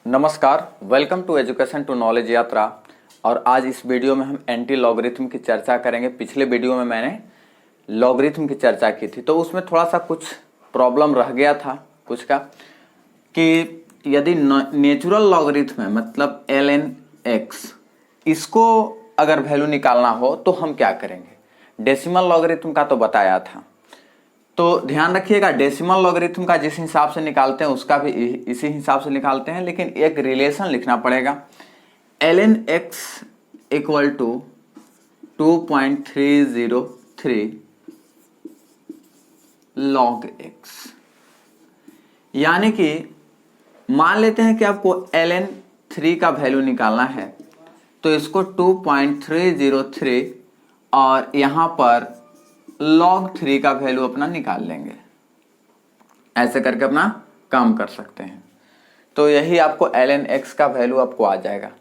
नमस्कार, welcome to education to knowledge Yatra. और आज इस वीडियो में हम एंटी लॉगरिथम की चर्चा करेंगे। पिछले वीडियो में मैंने लॉगरिथम की चर्चा की थी, तो उसमें थोड़ा सा कुछ प्रॉब्लम रह गया था कुछ का, कि यदि नेचुरल लॉगरिथम है मतलब ln x, इसको अगर वैल्यू निकालना हो तो हम क्या करेंगे। डेसिमल लॉगरिथम का तो बताया था, तो ध्यान रखिएगा डेसिमल लॉगरिथम का जिस हिसाब से निकालते हैं उसका भी इसी हिसाब से निकालते हैं, लेकिन एक रिलेशन लिखना पड़ेगा। ln x equal to 2.303 log x, यानी कि मान लेते हैं कि आपको ln 3 का वैल्यू निकालना है, तो इसको 2.303 और यहां पर log 3 का वैल्यू अपना निकाल लेंगे। ऐसे करके अपना काम कर सकते हैं, तो यही आपको ln x का वैल्यू आपको आ जाएगा।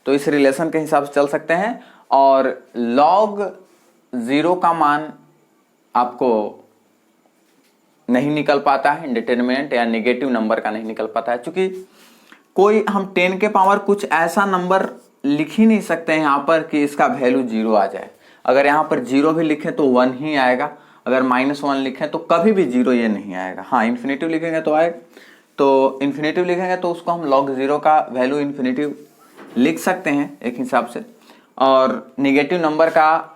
तो इस रिलेशन के हिसाब से चल सकते हैं। और log 0 का मान आपको नहीं निकल पाता है, इंडिटरमिनेंट या नेगेटिव नंबर का नहीं निकल पाता है, क्योंकि कोई हम 10 के पावर कुछ ऐसा नंबर लिख ही नहीं सकते हैं यहाँ पर कि इसका वैल्यू 0 आ जाए। अगर यहाँ पर 0 भी लिखें तो 1 ही आएगा, अगर -1 लिखें तो कभी भी 0 ये नहीं आएगा। हाँ, इन्फिनेटिव लिखेंगे तो आएगा, तो इन्फिनेटिव लिखेंगे तो उसको हम log 0 का वैल्यू इन्फिनेटिव लिख सकते हैं एक हिसाब से। और निगेटिव नंबर का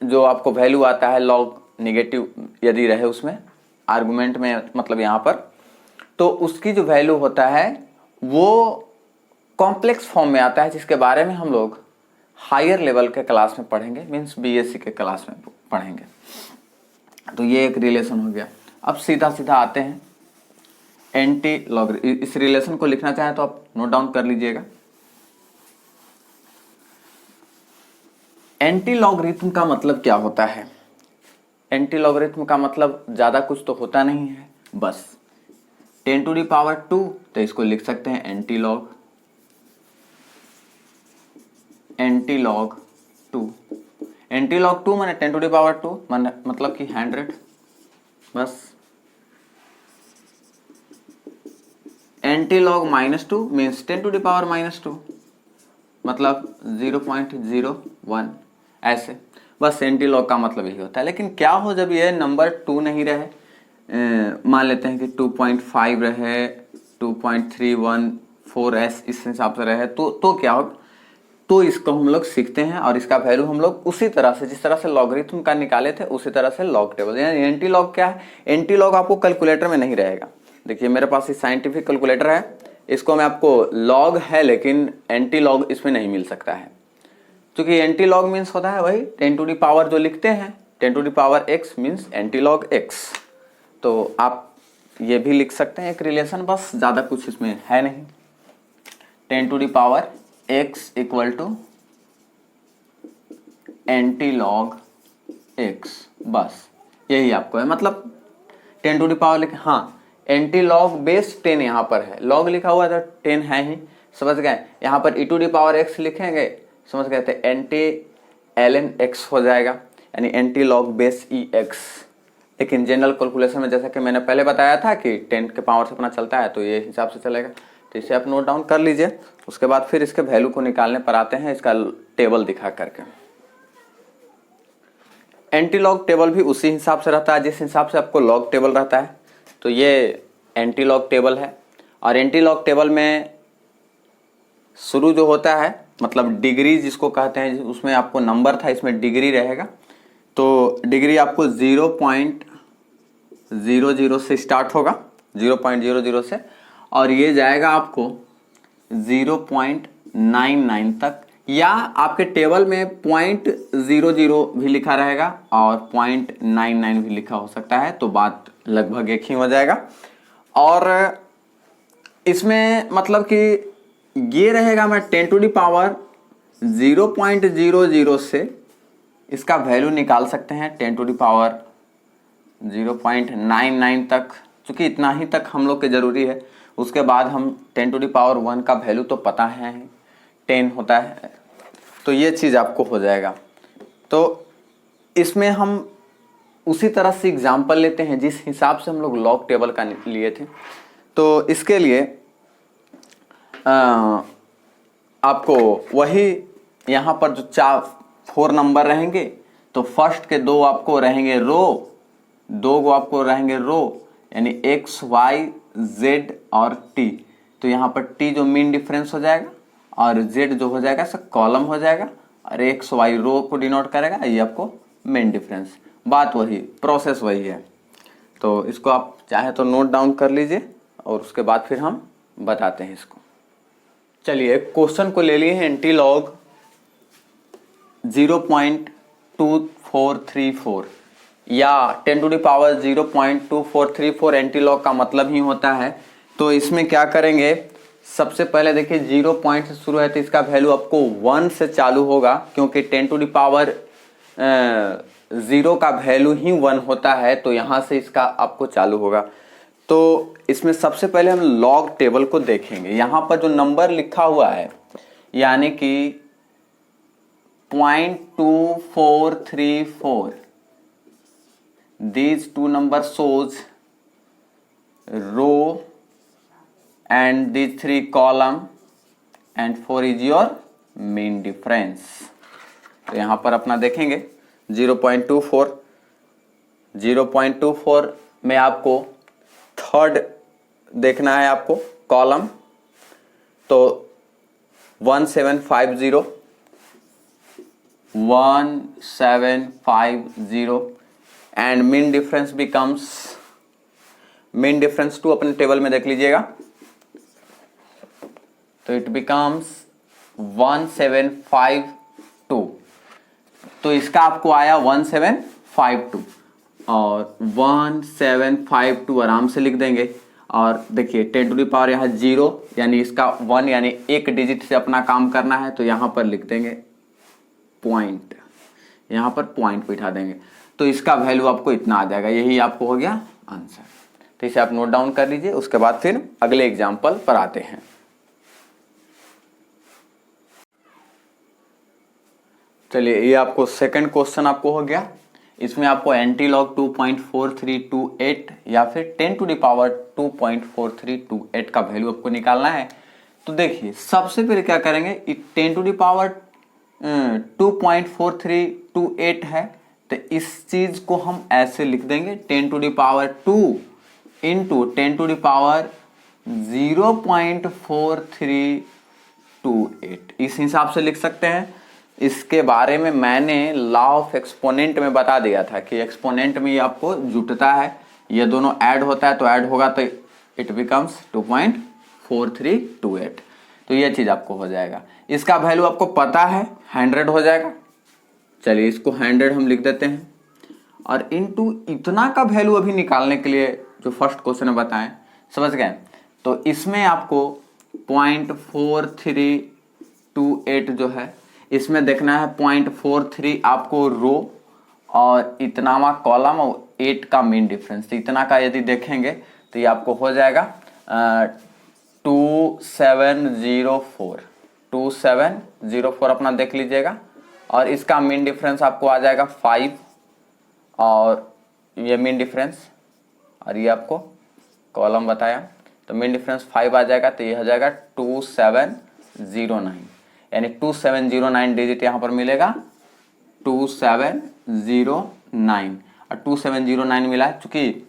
जो आपको वैल्यू आता है log निगेटिव यदि रहे उसमें आर्गुमेंट में, मतलब यहाँ पर, तो उसकी जो वैल्यू होता है वो कॉम्प्लेक्स फॉर्म में आता है, जिसके बारे में हम लोग हायर लेवल के क्लास में पढ़ेंगे, मीन्स बीएससी के क्लास में पढ़ेंगे। तो ये एक रिलेशन हो गया। अब सीधा सीधा आते हैं एंटी लॉगरिथम। इस रिलेशन को लिखना चाहें तो आप नोट डाउन कर लीजिएगा। एंटी लॉगरिथम का मतलब क्या होता है। एंटी लॉगरिथम का मतलब ज्यादा कुछ तो होता नहीं है, बस 10⁻², तो इसको लिख सकते हैं एंटी लॉग 2। एंटी लॉग 2 माने 10⁻², मतलब कि 100, बस। एंटी लॉग -2 मीन्स 10⁻², मतलब 0.01, ऐसे। बस एंटी लॉग का मतलब यही होता है। लेकिन क्या हो जब ये नंबर 2 नहीं रहे, मान लेते हैं कि 2.5 रहे, 2.314 इस हिसाब से रहे, तो क्या हो, तो इसको हम लोग सीखते हैं और इसका वैल्यू हम लोग उसी तरह से जिस तरह से लॉगरिथम का निकाले थे उसी तरह से लॉग टेबल। यानी एंटी लॉग क्या है, एंटी लॉग आपको कैलकुलेटर में नहीं रहेगा। देखिए मेरे पास ये साइंटिफिक कैलकुलेटर है, इसको मैं आपको लॉग है लेकिन एंटी लॉग इसमें नहीं मिल सकता है, क्योंकि एंटी लॉग मीन्स होता है वही 10⁻, जो लिखते हैं 10⁻x means anti log x। तो आप ये भी लिख सकते हैं एक रिलेशन, बस ज्यादा कुछ इसमें है नहीं। 10⁻x equal to anti log x, बस यही आपको है। मतलब 10⁻, लिखे, हाँ एंटी लॉग बेस 10 यहाँ पर है, लॉग लिखा हुआ था 10 है ही, समझ गए। यहाँ पर e⁻x लिखेंगे, समझ गए, थे एंटी ln x हो जाएगा, यानी एंटी लॉग बेस ex। लेकिन जनरल कैलकुलेशन में जैसा कि मैंने पहले बताया था कि 10 के पावर से अपना चलता है, तो ये हिसाब से चलेगा। तो इसे आप नोट डाउन कर लीजिए। उसके बाद फिर इसके वैल्यू को निकालने पर आते हैं, इसका टेबल दिखा करके। एंटी लॉग टेबल भी उसी हिसाब से रहता है जिस हिसाब से आपको लॉग टेबल रहता है। तो ये एंटी लॉग टेबल है, और एंटी लॉग टेबल में शुरू जो होता है, मतलब डिग्री जिसको कहते हैं, उसमें आपको नंबर था, इसमें डिग्री रहेगा। तो डिग्री आपको 0.00 से स्टार्ट होगा, 0.00 से, और ये जाएगा आपको 0.99 तक, या आपके टेबल में 0.00 भी लिखा रहेगा और 0.99 भी लिखा हो सकता है, तो बात लगभग एक ही हो जाएगा। और इसमें मतलब कि ये रहेगा, मैं 10⁻0.00 से इसका वैल्यू निकाल सकते हैं 10⁻0.99 तक, क्योंकि इतना ही तक हम लोग के जरूरी है। उसके बाद हम 10⁻1 का वैल्यू तो पता है 10 होता है, तो ये चीज़ आपको हो जाएगा। तो इसमें हम उसी तरह से एग्जाम्पल लेते हैं जिस हिसाब से हम लोग लॉग टेबल का लिए थे। तो इसके लिए आपको वही यहाँ पर जो 4 नंबर रहेंगे तो फर्स्ट के 2 आपको रहेंगे रो, 2 को आपको रहेंगे रो, यानी एक्स वाई जेड और टी। तो यहाँ पर टी जो मीन डिफरेंस हो जाएगा और जेड जो हो जाएगा सब कॉलम हो जाएगा और एक्स वाई रो को डिनोट करेगा, ये आपको मीन डिफरेंस। बात वही, प्रोसेस वही है। तो इसको आप चाहे तो नोट डाउन कर लीजिए और उसके बाद फिर हम बताते हैं इसको। चलिए क्वेश्चन को ले लिए हैं एंटीलॉग 0.2434 या 10⁻⁴ एंटीलॉग का मतलब ही होता है। तो इसमें क्या करेंगे, सबसे पहले देखिए 0 पॉइंट से शुरू है तो इसका वैल्यू आपको 1 से चालू होगा, क्योंकि 10⁻0 का वैल्यू ही 1 होता है, तो यहाँ से इसका आपको चालू होगा। तो इसमें सबसे पहले हम लॉग टेबल को देखेंगे। यहाँ पर जो नंबर लिखा हुआ है यानी कि 0.2434, these 2 numbers shows row and these 3 column and 4 is your mean difference। तो यहाँ पर अपना देखेंगे 0.24 में आपको थर्ड देखना है आपको कॉलम, तो 1750 and mean difference becomes, mean difference 2 अपने टेबल में देख लीजिएगा, तो इट बिकम्स 1752। तो इसका आपको आया 1752 और 1752 आराम से लिख देंगे। और देखिए 10⁻, यहाँ 0 यानी इसका 1 यानी एक डिजिट से अपना काम करना है, तो यहाँ पर लिख देंगे पॉइंट, यहाँ पर पॉइंट बिठा देंगे, तो इसका वैल्यू आपको इतना आ जाएगा। यही आपको हो गया आंसर। तो इसे आप नोट डाउन कर लीजिए, उसके बाद फिर अगले एग्जाम्पल पर आते हैं। चलिए ये आपको सेकंड क्वेश्चन आपको हो गया। इसमें आपको एंटीलॉग 2.4328 या फिर 10⁻².4328 का वैल्यू आपको निकालना है। तो देखिए सबसे पहले क्या करेंगे, 10⁻².4328 है, तो इस चीज को हम ऐसे लिख देंगे 10⁻² इंटू 10⁻0.4328, इस हिसाब से लिख सकते हैं। इसके बारे में मैंने लॉ ऑफ एक्सपोनेंट में बता दिया था कि एक्सपोनेंट में ये आपको जुटता है, ये दोनों ऐड होता है, तो ऐड होगा तो इट बिकम्स 2.4328। तो ये चीज आपको हो जाएगा। इसका वैल्यू आपको पता है 100 हो जाएगा। चलिए इसको 100 हम लिख देते हैं और इनटू इतना का वैल्यू अभी निकालने के लिए जो फर्स्ट क्वेश्चन में बताएं, समझ गए। तो इसमें आपको 0.4328 जो है इसमें देखना है 0.43 आपको रो और इतनावा कॉलम और 8 का मीन डिफरेंस। इतना का यदि देखेंगे तो ये आपको हो जाएगा 2704 अपना देख लीजिएगा, और इसका मीन डिफरेंस आपको आ जाएगा 5 और ये मीन डिफरेंस और ये आपको कॉलम बताया, तो मीन डिफरेंस 5 आ जाएगा, तो ये हो जाएगा 2709, यानी 2709 डिजिट यहाँ पर मिलेगा 2709 और 2709 मिला है। चूंकि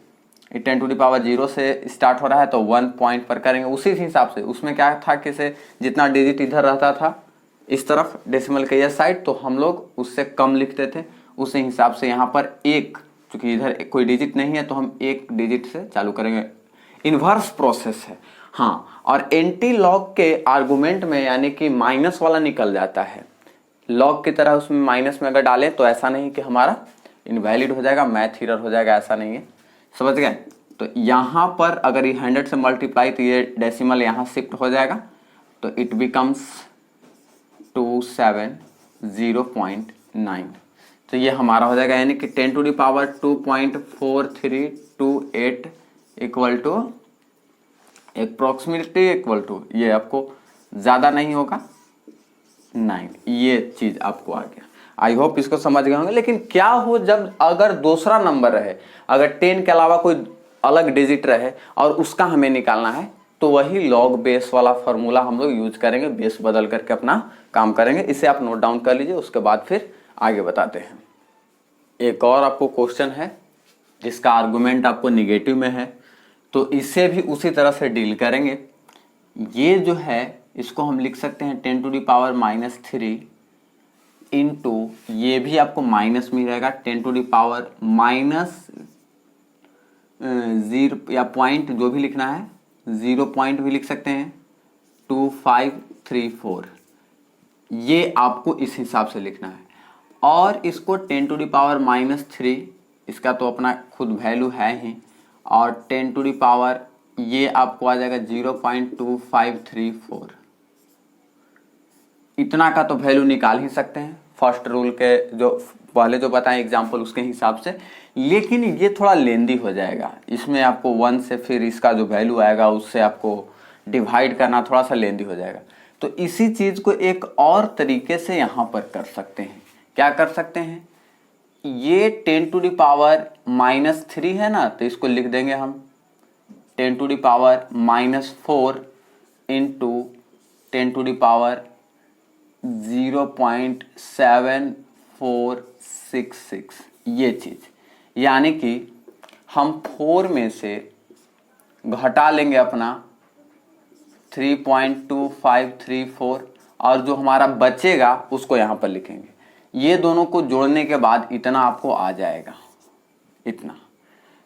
10⁻0 से स्टार्ट हो रहा है तो 1 पॉइंट पर करेंगे उसी हिसाब से। उसमें क्या था कि से जितना डिजिट इधर रहता था इस तरफ डेसिमल के ये साइड, तो हम लोग उससे कम लिखते थे, उसी हिसाब से यहाँ पर एक, चूंकि इधर कोई डिजिट नहीं है तो हम एक डिजिट से चालू करेंगे। इन्वर्स प्रोसेस है। हाँ, और एंटी लॉग के आर्गुमेंट में यानी कि माइनस वाला निकल जाता है, लॉग की तरह उसमें माइनस में अगर डालें तो ऐसा नहीं कि हमारा इनवैलिड हो जाएगा, मैथ एरर हो जाएगा, ऐसा नहीं है, समझ गए। तो यहाँ पर अगर ये 100 से मल्टीप्लाई तो ये डेसिमल यहाँ शिफ्ट हो जाएगा, तो इट बिकम्स 270.9। तो ये हमारा हो जाएगा, यानी कि 10⁻².4328 equal to approximately equal to, ये आपको ज़्यादा नहीं होगा 9। ये चीज़ आपको आ गया। आई होप इसको समझ गए होंगे। लेकिन क्या हो जब अगर दूसरा नंबर रहे, अगर 10 के अलावा कोई अलग डिजिट रहे और उसका हमें निकालना है, तो वही लॉग बेस वाला फॉर्मूला हम लोग यूज करेंगे, बेस बदल करके अपना काम करेंगे। इसे आप नोट डाउन कर लीजिए, उसके बाद फिर आगे बताते हैं। एक और आपको क्वेश्चन है जिसका आर्गुमेंट आपको निगेटिव में है, तो इसे भी उसी तरह से डील करेंगे। ये जो है इसको हम लिख सकते हैं 10⁻³ इंटू, ये भी आपको माइनस में रहेगा 10⁻0 या पॉइंट जो भी लिखना है, 0 पॉइंट भी लिख सकते हैं 2534, ये आपको इस हिसाब से लिखना है। और इसको 10⁻³ इसका तो अपना खुद वैल्यू है ही, और 10⁻, ये आपको आ जाएगा 0.2534, इतना का तो वैल्यू निकाल ही सकते हैं फर्स्ट रूल के जो पहले जो बताएं एग्जाम्पल उसके हिसाब से। लेकिन ये थोड़ा लेंदी हो जाएगा, इसमें आपको 1 से फिर इसका जो वैल्यू आएगा उससे आपको डिवाइड करना थोड़ा सा लेंदी हो जाएगा। तो इसी चीज को एक और तरीके से यहाँ पर कर सकते हैं। क्या कर सकते हैं, ये 10⁻³ है ना, तो इसको लिख देंगे हम 10⁻⁻4 इंटू 10⁻0.7466, ये चीज, यानी कि हम 4 में से घटा लेंगे अपना 3.2534 और जो हमारा बचेगा उसको यहाँ पर लिखेंगे। ये दोनों को जोड़ने के बाद इतना आपको आ जाएगा, इतना।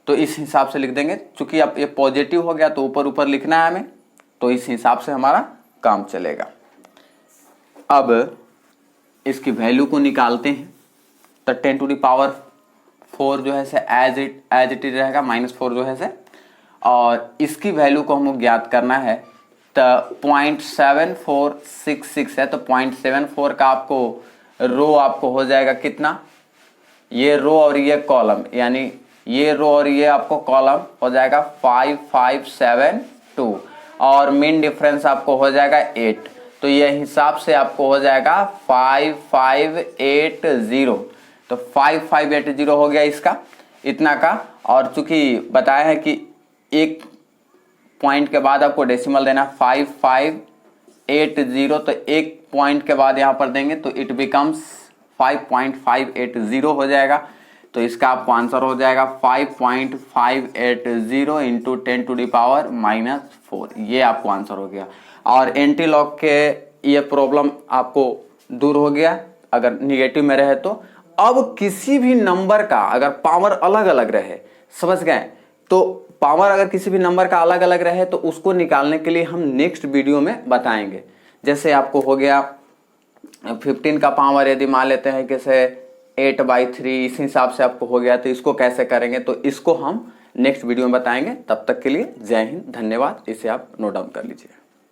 तो इस हिसाब से लिख देंगे, चूंकि अब ये पॉजिटिव हो गया तो ऊपर ऊपर लिखना है हमें, तो इस हिसाब से हमारा काम चलेगा। अब इसकी वैल्यू को निकालते हैं, तो 10⁻4 जो है से एज इट इज रहेगा, -4 जो है से, और इसकी वैल्यू को हमको ज्ञात करना है। तो 0.7466 है, तो 0.74 का आपको रो आपको हो जाएगा कितना, ये रो और ये कॉलम, यानी ये रो और ये आपको कॉलम हो जाएगा 5572, और मीन डिफरेंस आपको हो जाएगा 8। तो ये हिसाब से आपको हो जाएगा 5580, तो 5580 हो गया इसका, इतना का। और चूंकि बताया है कि एक पॉइंट के बाद आपको डेसिमल देना 5580, तो एक पॉइंट के बाद यहाँ पर देंगे तो इट बिकम्स 5.580 हो जाएगा। तो इसका आपको आंसर हो जाएगा 5.580 इंटू 10⁻⁻4, ये आपको आंसर हो गया। और एंटी लॉग के ये प्रॉब्लम आपको दूर हो गया अगर निगेटिव में रहे तो। अब किसी भी नंबर का अगर पावर अलग अलग रहे, समझ गए, तो पावर अगर किसी भी नंबर का अलग अलग रहे तो उसको निकालने के लिए हम नेक्स्ट वीडियो में बताएंगे। जैसे आपको हो गया 15 का पावर यदि मान लेते हैं कैसे 8/3, इस हिसाब से आपको हो गया, तो इसको कैसे करेंगे, तो इसको हम नेक्स्ट वीडियो में बताएंगे। तब तक के लिए जय हिंद, धन्यवाद। इसे आप नोट डाउन कर लीजिए।